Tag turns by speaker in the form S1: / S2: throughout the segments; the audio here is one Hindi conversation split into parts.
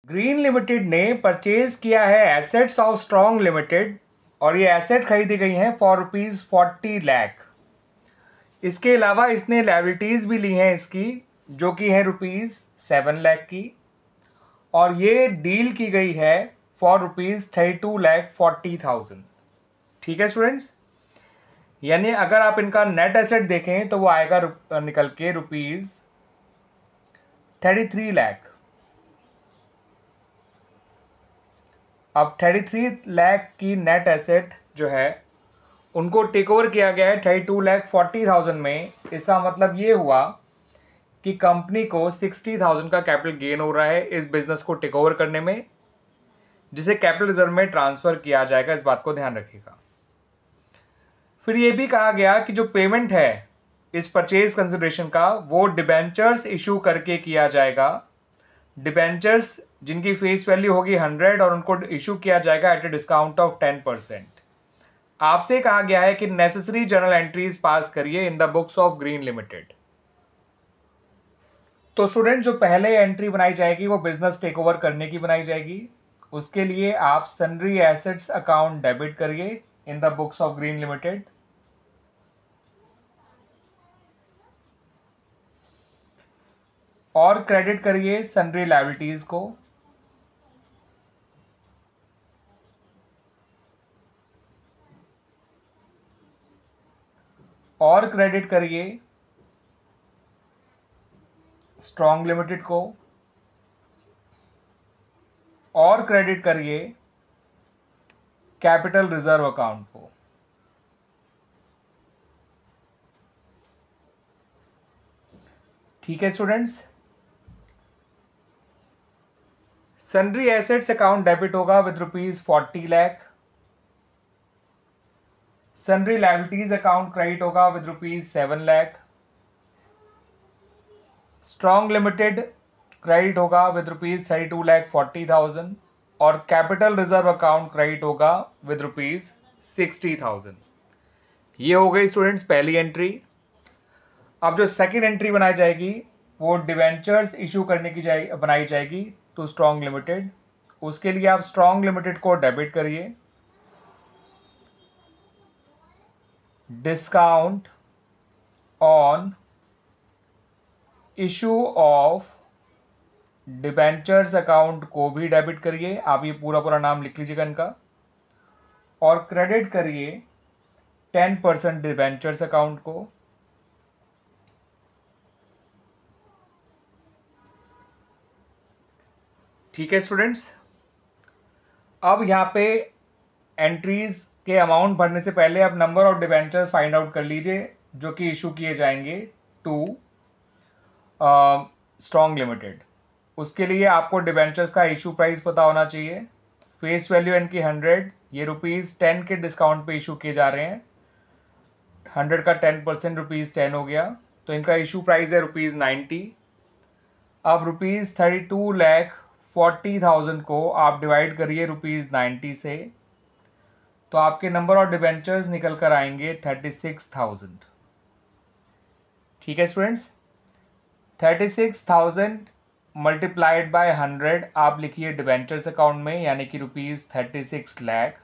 S1: ग्रीन लिमिटेड ने परचेज किया है एसेट्स ऑफ स्ट्रॉन्ग लिमिटेड और ये एसेट खरीदी गई हैं फॉर ₹40 लाख। इसके अलावा इसने लायबिलिटीज़ भी ली हैं इसकी, जो कि है ₹7 लाख की, और ये डील की गई है फॉर ₹32,40,000। ठीक है स्टूडेंट्स, यानी अगर आप इनका नेट एसेट देखें तो वो आएगा निकल के ₹33 लाख। अब 33 लाख की नेट एसेट जो है उनको टेक ओवर किया गया है 32,40,000 में। इसका मतलब ये हुआ कि कंपनी को 60,000 का कैपिटल गेन हो रहा है इस बिजनेस को टेक ओवर करने में, जिसे कैपिटल रिजर्व में ट्रांसफर किया जाएगा। इस बात को ध्यान रखिएगा। फिर ये भी कहा गया कि जो पेमेंट है इस परचेज कंसिडरेशन का वो डिबेंचर्स इशू करके किया जाएगा। डिबेंचर्स जिनकी फेस वैल्यू होगी 100 और उनको इशू किया जाएगा एट ए डिस्काउंट ऑफ 10%। आपसे कहा गया है कि नेसेसरी जर्नल एंट्रीज पास करिए in the books of green limited. तो स्टूडेंट, जो पहले एंट्री बनाई जाएगी वो बिजनेस टेक ओवर करने की बनाई जाएगी। उसके लिए आप सन्ड्री एसेट्स अकाउंट डेबिट करिए in the books of green limited. और क्रेडिट करिए सन्ड्री लायबिलिटीज को। और क्रेडिट करिए स्ट्रॉन्ग लिमिटेड को। और क्रेडिट करिए कैपिटल रिजर्व अकाउंट को। ठीक है students, sundry assets account debit होगा with ₹40 lakh. Sundry liabilities account credit होगा with ₹7 lakh. Strong limited credit होगा विद ₹32,40,000 और कैपिटल रिजर्व अकाउंट क्रेडिट होगा विद ₹60,000। ये हो गई स्टूडेंट्स पहली एंट्री। अब जो सेकंड एंट्री बनाई जाएगी वो डिवेंचर्स इशू करने की बनाई जाएगी टू स्ट्रॉन्ग लिमिटेड। उसके लिए आप स्ट्रॉन्ग लिमिटेड को डेबिट करिए। Discount on issue of debentures account को भी डेबिट करिए। आप ये पूरा पूरा नाम लिख लीजिएगा इनका। और क्रेडिट करिए 10% डिबेंचर्स अकाउंट को। ठीक है स्टूडेंट्स, अब यहाँ पे एंट्रीज के अमाउंट भरने से पहले आप number of debentures find out कर लीजिए जो कि इशू किए जाएंगे टू स्ट्रॉन्ग लिमिटेड। उसके लिए आपको डिबेंचर्स का इशू प्राइस पता होना चाहिए। फेस वैल्यू इनकी 100, ये ₹10 के डिस्काउंट पे इशू किए जा रहे हैं। 100 का 10% ₹10 हो गया, तो इनका इशू प्राइस है ₹90। अब ₹32,40,000 को आप डिवाइड करिए ₹90 से, तो आपके नंबर ऑफ डिबेंचर्स निकल कर आएंगे 36,000। ठीक है स्टूडेंट्स, 36,000 मल्टीप्लाइड बाय 100 आप लिखिए डिबेंचर्स अकाउंट में, यानी कि ₹36 लाख।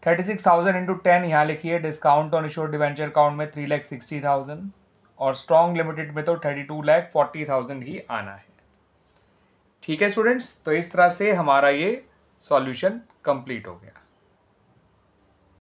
S1: 36,000 इंटू 10 यहाँ लिखिए डिस्काउंट ऑन इश्योर्ड डिबेंचर अकाउंट में 3,60,000 और स्ट्रॉन्ग लिमिटेड में तो 32,40,000 ही आना है। ठीक है स्टूडेंट्स, तो इस तरह से हमारा ये सॉल्यूशन कंप्लीट हो गया।